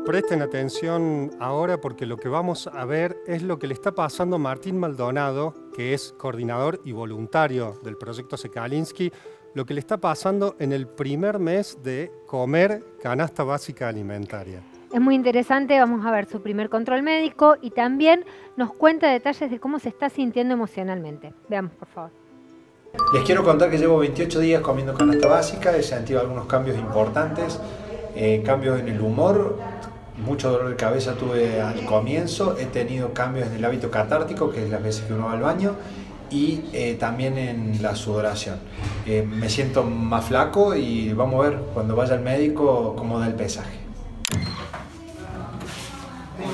Presten atención ahora porque lo que vamos a ver es lo que le está pasando a Martín Maldonado, que es coordinador y voluntario del proyecto Sekalinski, lo que le está pasando en el primer mes de comer canasta básica alimentaria. Es muy interesante, vamos a ver su primer control médico y también nos cuenta detalles de cómo se está sintiendo emocionalmente. Veamos, por favor. Les quiero contar que llevo 28 días comiendo canasta básica, he sentido algunos cambios importantes, cambios en el humor, mucho dolor de cabeza tuve al comienzo, he tenido cambios en el hábito catártico, que es las veces que uno va al baño, y también en la sudoración. Me siento más flaco y vamos a ver cuando vaya al médico cómo da el pesaje.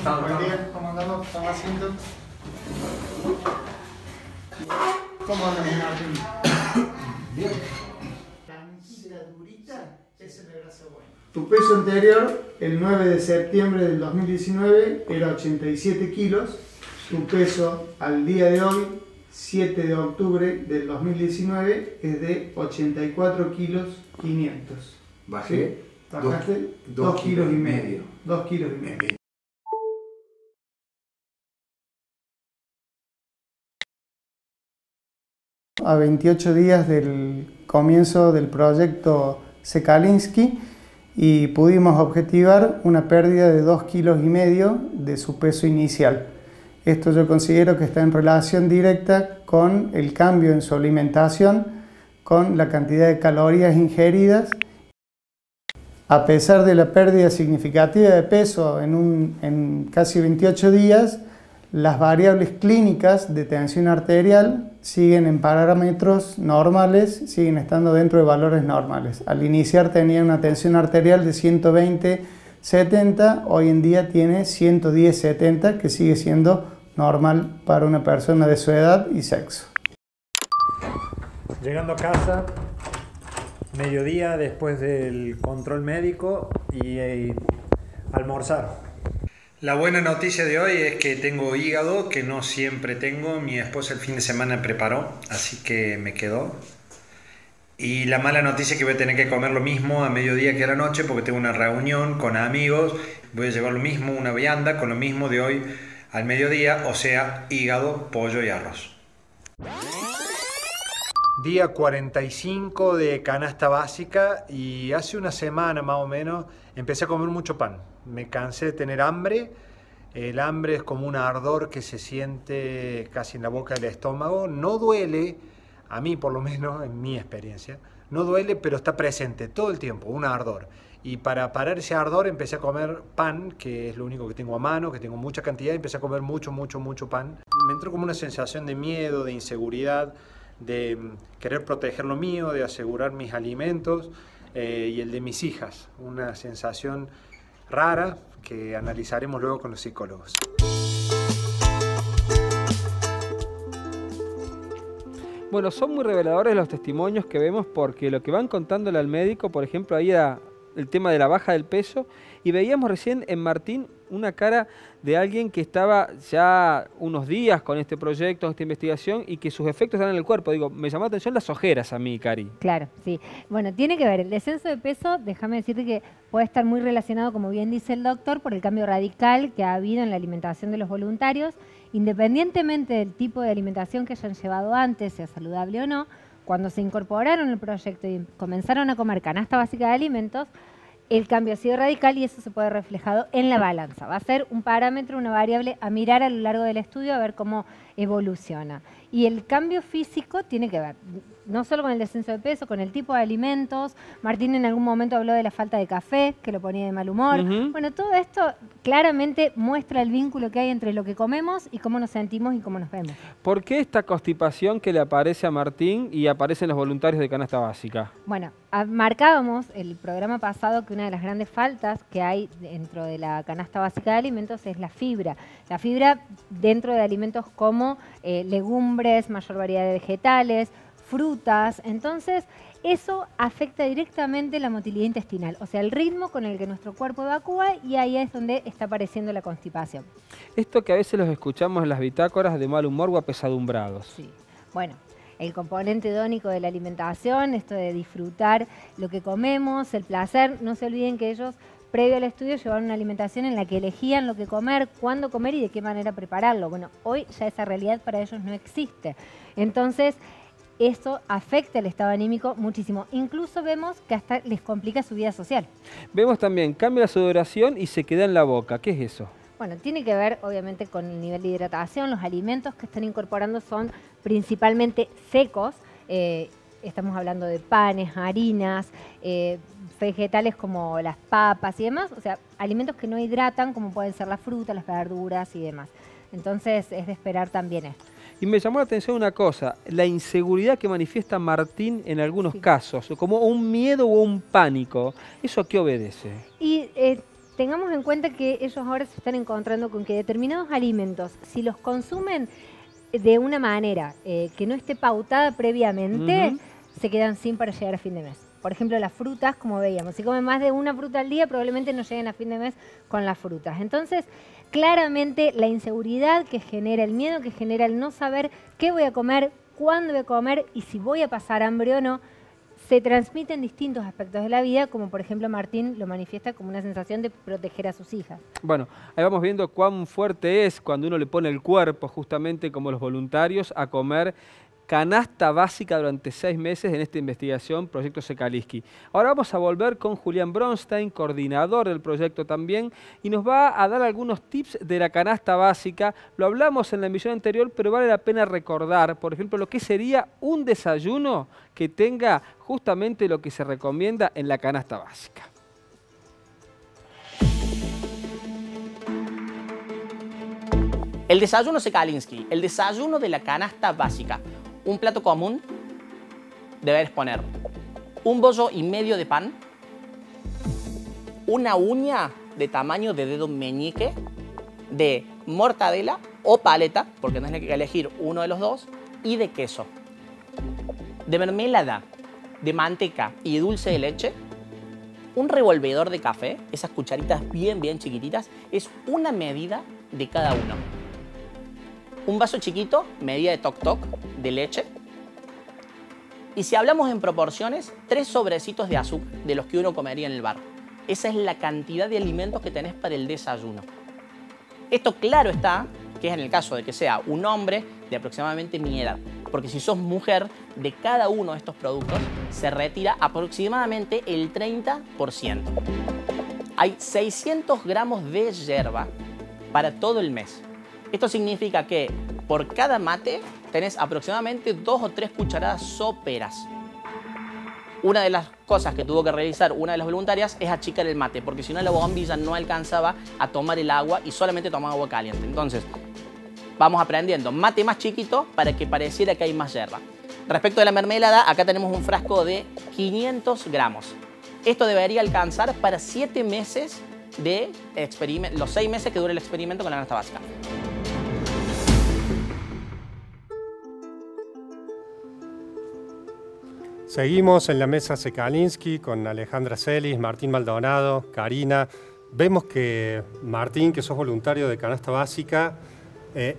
Buen día, ¿cómo andamos? ¿Estamos haciendo? ¿Cómo andamos, Martín? Bien. Camisita durita, esa es la grasa buena. Tu peso anterior, el 9 de septiembre del 2019, era 87 kilos. Tu peso al día de hoy, 7 de octubre del 2019, es de 84 kilos 500. Bajé. ¿Sí? Bajaste 2 kilos y medio. 2 kilos y medio. A 28 días del comienzo del proyecto Sekalinski y pudimos objetivar una pérdida de 2 kilos y medio de su peso inicial. Esto yo considero que está en relación directa con el cambio en su alimentación, con la cantidad de calorías ingeridas. A pesar de la pérdida significativa de peso en casi 28 días, las variables clínicas de tensión arterial siguen en parámetros normales, siguen estando dentro de valores normales. Al iniciar tenía una tensión arterial de 120/70, hoy en día tiene 110/70, que sigue siendo normal para una persona de su edad y sexo. Llegando a casa, mediodía después del control médico y almorzar. La buena noticia de hoy es que tengo hígado, que no siempre tengo. Mi esposa el fin de semana preparó, así que me quedó. Y la mala noticia es que voy a tener que comer lo mismo a mediodía que a la noche porque tengo una reunión con amigos. Voy a llevar lo mismo, una vianda con lo mismo de hoy al mediodía, o sea, hígado, pollo y arroz. Día 45 de canasta básica y hace una semana más o menos empecé a comer mucho pan. Me cansé de tener hambre. El hambre es como un ardor que se siente casi en la boca del estómago. No duele, a mí por lo menos, en mi experiencia, no duele, pero está presente todo el tiempo, un ardor. Y para parar ese ardor empecé a comer pan, que es lo único que tengo a mano, que tengo mucha cantidad, y empecé a comer mucho pan. Me entró como una sensación de miedo, de inseguridad, de querer proteger lo mío, de asegurar mis alimentos y el de mis hijas. Una sensación rara que analizaremos luego con los psicólogos. Bueno, son muy reveladores los testimonios que vemos porque lo que van contándole al médico, por ejemplo, ahí era el tema de la baja del peso y veíamos recién en Martín una cara de alguien que estaba ya unos días con este proyecto, esta investigación y que sus efectos están en el cuerpo. Digo, me llamó la atención las ojeras a mí, Cari. Claro, sí. Bueno, tiene que ver, el descenso de peso, déjame decirte que puede estar muy relacionado, como bien dice el doctor, por el cambio radical que ha habido en la alimentación de los voluntarios, independientemente del tipo de alimentación que hayan llevado antes, sea saludable o no. Cuando se incorporaron al proyecto y comenzaron a comer canasta básica de alimentos, el cambio ha sido radical y eso se puede reflejado en la balanza. Va a ser un parámetro, una variable a mirar a lo largo del estudio a ver cómo evoluciona. Y el cambio físico tiene que ver no solo con el descenso de peso, con el tipo de alimentos. Martín en algún momento habló de la falta de café, que lo ponía de mal humor. Bueno, todo esto claramente muestra el vínculo que hay entre lo que comemos y cómo nos sentimos y cómo nos vemos. ¿Por qué esta constipación que le aparece a Martín y aparecen los voluntarios de canasta básica? Bueno, marcábamos el programa pasado que una de las grandes faltas que hay dentro de la canasta básica de alimentos es la fibra. La fibra dentro de alimentos como legumbres, mayor variedad de vegetales, frutas. Entonces, eso afecta directamente la motilidad intestinal, o sea, el ritmo con el que nuestro cuerpo evacúa, y ahí es donde está apareciendo la constipación. Esto que a veces los escuchamos en las bitácoras de mal humor o apesadumbrados. Sí, bueno. El componente hedónico de la alimentación, esto de disfrutar lo que comemos, el placer, no se olviden que ellos previo al estudio llevaban una alimentación en la que elegían lo que comer, cuándo comer y de qué manera prepararlo. Bueno, hoy ya esa realidad para ellos no existe. Entonces, eso afecta el estado anímico muchísimo. Incluso vemos que hasta les complica su vida social. Vemos también, cambia la sudoración y se queda en la boca. ¿Qué es eso? Bueno, tiene que ver obviamente con el nivel de hidratación. Los alimentos que están incorporando son principalmente secos. Estamos hablando de panes, harinas, vegetales como las papas y demás. O sea, alimentos que no hidratan como pueden ser la fruta, las verduras y demás. Entonces es de esperar también esto. Y me llamó la atención una cosa, la inseguridad que manifiesta Martín en algunos casos, como un miedo o un pánico. ¿Eso a qué obedece? Y tengamos en cuenta que ellos ahora se están encontrando con que determinados alimentos, si los consumen de una manera que no esté pautada previamente, se quedan sin para llegar a fin de mes. Por ejemplo, las frutas, como veíamos, si comen más de una fruta al día, probablemente no lleguen a fin de mes con las frutas. Entonces, claramente la inseguridad que genera, el miedo que genera el no saber qué voy a comer, cuándo voy a comer y si voy a pasar hambre o no, se transmite en distintos aspectos de la vida, como por ejemplo Martín lo manifiesta como una sensación de proteger a sus hijas. Bueno, ahí vamos viendo cuán fuerte es cuando uno le pone el cuerpo, justamente como los voluntarios, a comer canasta básica durante 6 meses en esta investigación Proyecto Sekalinsky. Ahora vamos a volver con Julián Bronstein, coordinador del proyecto también, y nos va a dar algunos tips de la canasta básica. Lo hablamos en la emisión anterior, pero vale la pena recordar, por ejemplo, lo que sería un desayuno que tenga justamente lo que se recomienda en la canasta básica. El desayuno Sekalinsky, el desayuno de la canasta básica. Un plato común deberes poner un bollo y medio de pan, una uña de tamaño de dedo meñique de mortadela o paleta, porque no es que elegir uno de los dos, y de queso, de mermelada, de manteca y dulce de leche, un revolvedor de café, esas cucharitas bien chiquititas, es una medida de cada uno. Un vaso chiquito, medida de toc de leche. Y si hablamos en proporciones, 3 sobrecitos de azúcar de los que uno comería en el bar. Esa es la cantidad de alimentos que tenés para el desayuno. Esto claro está, que es en el caso de que sea un hombre de aproximadamente mi edad. Porque si sos mujer, de cada uno de estos productos se retira aproximadamente el 30%. Hay 600 gramos de yerba para todo el mes. Esto significa que por cada mate tenés aproximadamente 2 o 3 cucharadas soperas. Una de las cosas que tuvo que realizar una de las voluntarias es achicar el mate, porque si no la bombilla no alcanzaba a tomar el agua y solamente tomaba agua caliente. Entonces, vamos aprendiendo mate más chiquito para que pareciera que hay más yerba. Respecto de la mermelada, acá tenemos un frasco de 500 gramos. Esto debería alcanzar para 7 meses de experimento, los 6 meses que dure el experimento con la canasta básica. Seguimos en la mesa Sekalinsky con Alejandra Celis, Martín Maldonado, Karina. Vemos que Martín, que sos voluntario de Canasta Básica,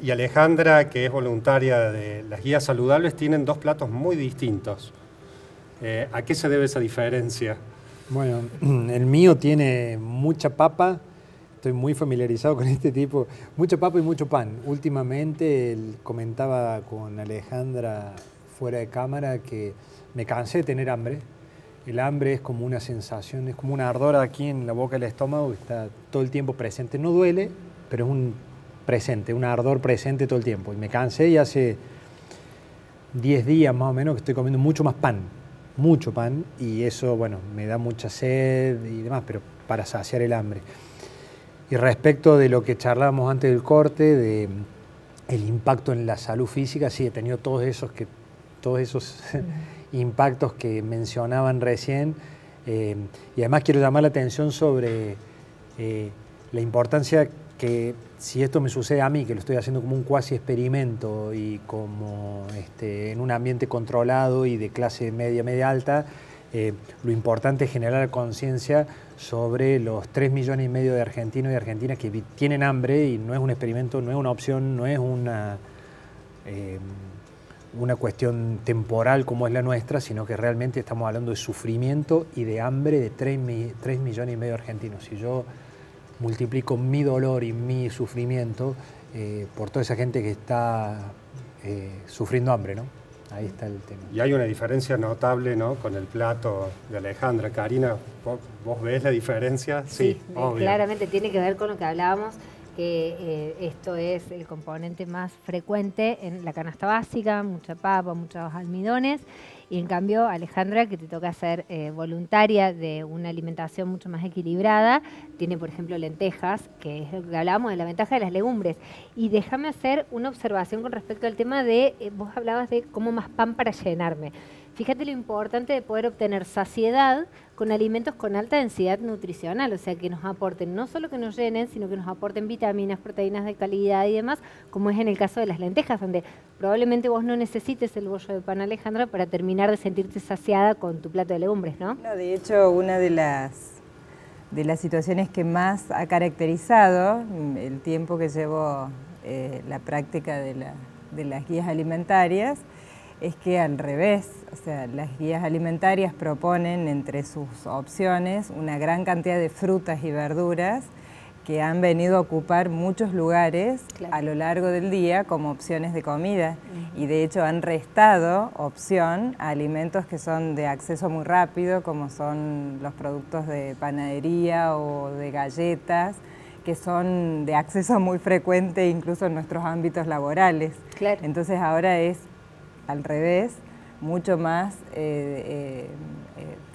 y Alejandra, que es voluntaria de las guías saludables, tienen 2 platos muy distintos. ¿A qué se debe esa diferencia? Bueno, el mío tiene mucha papa, estoy muy familiarizado con este tipo, mucha papa y mucho pan. Últimamente comentaba con Alejandra fuera de cámara que me cansé de tener hambre. El hambre es como una sensación, es como un ardor aquí en la boca del estómago que está todo el tiempo presente. No duele, pero es un ardor presente todo el tiempo. Y me cansé y hace 10 días más o menos que estoy comiendo mucho pan, y eso, bueno, me da mucha sed y demás, pero para saciar el hambre. Y respecto de lo que charlábamos antes del corte, de el impacto en la salud física, sí, he tenido todos esos impactos que mencionaban recién, y además quiero llamar la atención sobre la importancia que, si esto me sucede a mí, que lo estoy haciendo como un cuasi experimento y como en un ambiente controlado y de clase media alta, lo importante es generar conciencia sobre los 3,5 millones de argentinos y argentinas que tienen hambre, y no es un experimento, no es una opción, no es una cuestión temporal como es la nuestra, sino que realmente estamos hablando de sufrimiento y de hambre de 3 millones y medio de argentinos. Si yo multiplico mi dolor y mi sufrimiento por toda esa gente que está sufriendo hambre, ¿no? Ahí está el tema. Y hay una diferencia notable, ¿no?, con el plato de Alejandra. Karina, ¿vos ves la diferencia? Sí, obvio. Claramente tiene que ver con lo que hablábamos, que esto es el componente más frecuente en la canasta básica, mucha papa, muchos almidones, y en cambio Alejandra, que te toca ser voluntaria de una alimentación mucho más equilibrada, tiene por ejemplo lentejas, que es lo que hablábamos de la ventaja de las legumbres. Y déjame hacer una observación con respecto al tema de, vos hablabas de como más pan para llenarme. Fíjate lo importante de poder obtener saciedad con alimentos con alta densidad nutricional, o sea, que nos aporten, no solo que nos llenen, sino que nos aporten vitaminas, proteínas de calidad y demás, como es en el caso de las lentejas, donde probablemente vos no necesites el bollo de pan, Alejandra, para terminar de sentirte saciada con tu plato de legumbres, ¿no? No, de hecho, una de las situaciones que más ha caracterizado el tiempo que llevo la práctica de las guías alimentarias es que al revés, o sea, las guías alimentarias proponen entre sus opciones una gran cantidad de frutas y verduras que han venido a ocupar muchos lugares a lo largo del día como opciones de comida y de hecho han restado opción a alimentos que son de acceso muy rápido, como son los productos de panadería o de galletas, que son de acceso muy frecuente incluso en nuestros ámbitos laborales. Claro. Entonces ahora es al revés, mucho más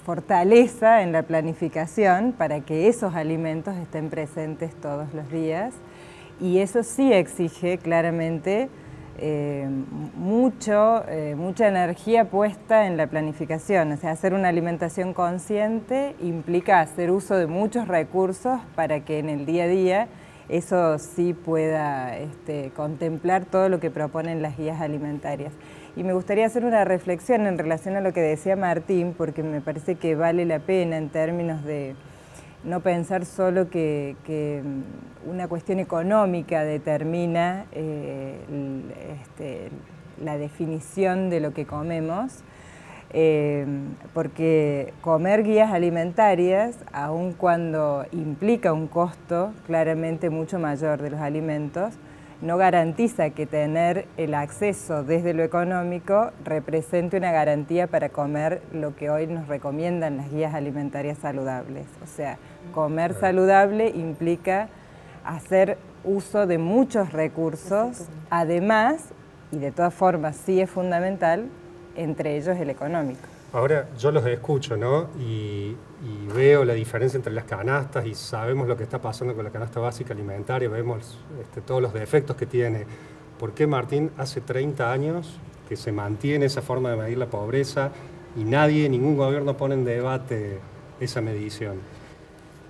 fortaleza en la planificación para que esos alimentos estén presentes todos los días, y eso sí exige claramente mucha energía puesta en la planificación. O sea, hacer una alimentación consciente implica hacer uso de muchos recursos para que en el día a día eso sí pueda contemplar todo lo que proponen las guías alimentarias. Y me gustaría hacer una reflexión en relación a lo que decía Martín, porque me parece que vale la pena en términos de no pensar solo que una cuestión económica determina la definición de lo que comemos, porque comer guías alimentarias, aun cuando implica un costo claramente mucho mayor de los alimentos, no garantiza que tener el acceso desde lo económico represente una garantía para comer lo que hoy nos recomiendan las guías alimentarias saludables. O sea, comer saludable implica hacer uso de muchos recursos, además, y de todas formas sí es fundamental, entre ellos el económico. Ahora yo los escucho, ¿no? Y veo la diferencia entre las canastas y sabemos lo que está pasando con la canasta básica alimentaria, vemos todos los defectos que tiene. ¿Por qué, Martín, hace 30 años que se mantiene esa forma de medir la pobreza y ningún gobierno pone en debate esa medición?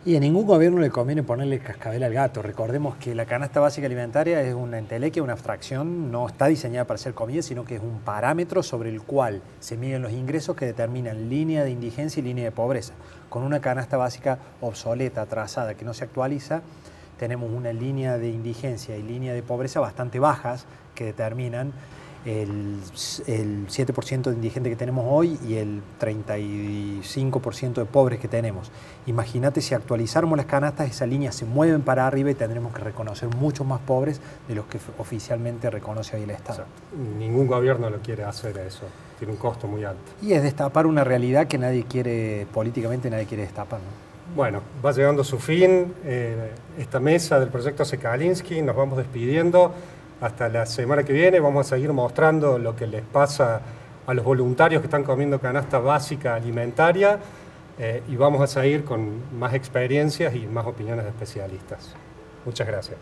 Y a ningún gobierno le conviene ponerle cascabel al gato. Recordemos que la canasta básica alimentaria es una entelequia, una abstracción, no está diseñada para ser comida, sino que es un parámetro sobre el cual se miden los ingresos que determinan línea de indigencia y línea de pobreza. Con una canasta básica obsoleta, atrasada, que no se actualiza, tenemos una línea de indigencia y línea de pobreza bastante bajas que determinan el 7% de indigente que tenemos hoy y el 35% de pobres que tenemos. Imagínate si actualizáramos las canastas, esas líneas se mueven para arriba y tendremos que reconocer muchos más pobres de los que oficialmente reconoce hoy el Estado. O sea, ningún gobierno lo quiere hacer eso, tiene un costo muy alto. Y es destapar una realidad que nadie quiere, políticamente nadie quiere destapar, ¿no? Bueno, va llegando a su fin esta mesa del proyecto Sekalinski, nos vamos despidiendo. Hasta la semana que viene vamos a seguir mostrando lo que les pasa a los voluntarios que están comiendo canasta básica alimentaria y vamos a seguir con más experiencias y más opiniones de especialistas. Muchas gracias.